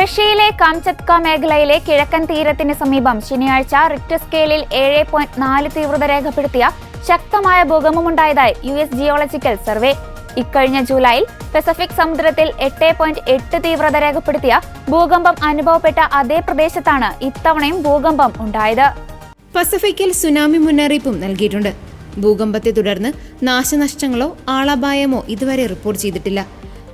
റഷ്യയിലെ കാംചത്ക മേഖലയിലെ കിഴക്കൻ തീരത്തിന് സമീപം ശനിയാഴ്ച റിക്ടർ സ്കെയിലിൽ 7.4 തീവ്രത രേഖപ്പെടുത്തിയ ശക്തമായ ഭൂകമ്പമുണ്ടായതായി US ജിയോളജിക്കൽ സർവേ. ഇക്കഴിഞ്ഞ ജൂലൈയിൽ പസഫിക് സമുദ്രത്തിൽ 8.8 തീവ്രത രേഖപ്പെടുത്തിയ ഭൂകമ്പം അനുഭവപ്പെട്ട അതേ പ്രദേശത്താണ് ഇത്തവണയും ഭൂകമ്പം ഉണ്ടായത്. പസഫിക്കിൽ സുനാമി മുന്നറിയിപ്പും നൽകിയിട്ടുണ്ട്. ഭൂകമ്പത്തെ തുടർന്ന് നാശനഷ്ടങ്ങളോ ആളപായമോ ഇതുവരെ റിപ്പോർട്ട് ചെയ്തിട്ടില്ല.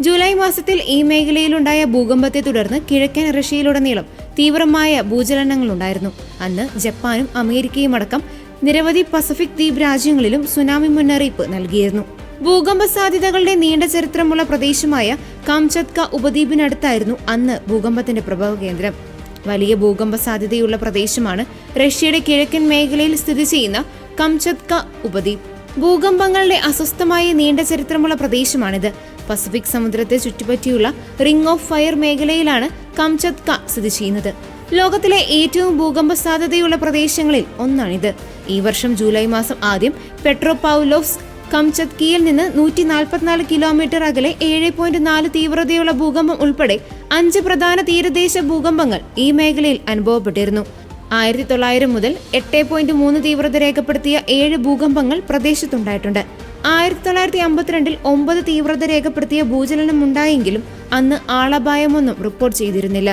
ജൂലൈ മാസത്തിൽ ഈ മേഖലയിലുണ്ടായ ഭൂകമ്പത്തെ തുടർന്ന് കിഴക്കൻ റഷ്യയിലുടനീളം തീവ്രമായ ഭൂചലനങ്ങളുണ്ടായിരുന്നു. അന്ന് ജപ്പാനും അമേരിക്കയും അടക്കം നിരവധി പസഫിക് ദ്വീപ് രാജ്യങ്ങളിലും സുനാമി മുന്നറിയിപ്പ് നൽകിയിരുന്നു. ഭൂകമ്പ സാധ്യതകളുടെ നീണ്ട ചരിത്രമുള്ള പ്രദേശമായ കാംചത്ക ഉപദ്വീപിനടുത്തായിരുന്നു അന്ന് ഭൂകമ്പത്തിന്റെ പ്രഭവ കേന്ദ്രം. വലിയ ഭൂകമ്പ സാധ്യതയുള്ള പ്രദേശമാണ് റഷ്യയുടെ കിഴക്കൻ മേഖലയിൽ സ്ഥിതി ചെയ്യുന്ന കാംചത്ക ഉപദ്വീപ്. ഭൂകമ്പങ്ങളുടെ അസ്വസ്ഥമായ നീണ്ട ചരിത്രമുള്ള പ്രദേശമാണിത്. പസഫിക് സമുദ്രത്തെ ചുറ്റിപ്പറ്റിയുള്ള റിംഗ് ഓഫ് ഫയർ മേഖലയിലാണ് കാംചത്ക സ്ഥിതി ചെയ്യുന്നത്. ലോകത്തിലെ ഏറ്റവും ഭൂകമ്പ സാധ്യതയുള്ള പ്രദേശങ്ങളിൽ ഒന്നാണിത്. ഈ വർഷം ജൂലൈ മാസം ആദ്യം പെട്രോപൗലോവ്സ്ക് കാംചത്കയിൽ നിന്ന് 144 കിലോമീറ്റർ അകലെ 7.4 തീവ്രതയുള്ള ഭൂകമ്പം ഉൾപ്പെടെ 5 പ്രധാന തീരദേശ ഭൂകമ്പങ്ങൾ ഈ മേഖലയിൽ അനുഭവപ്പെട്ടിരുന്നു. 1900 മുതൽ 8.3 തീവ്രത രേഖപ്പെടുത്തിയ 7 ഭൂകമ്പങ്ങൾ പ്രദേശത്തുണ്ടായിട്ടുണ്ട്. 1952 9 തീവ്രത രേഖപ്പെടുത്തിയ ഭൂചലനം ഉണ്ടായെങ്കിലും അന്ന് ആളപായമൊന്നും റിപ്പോർട്ട് ചെയ്തിരുന്നില്ല.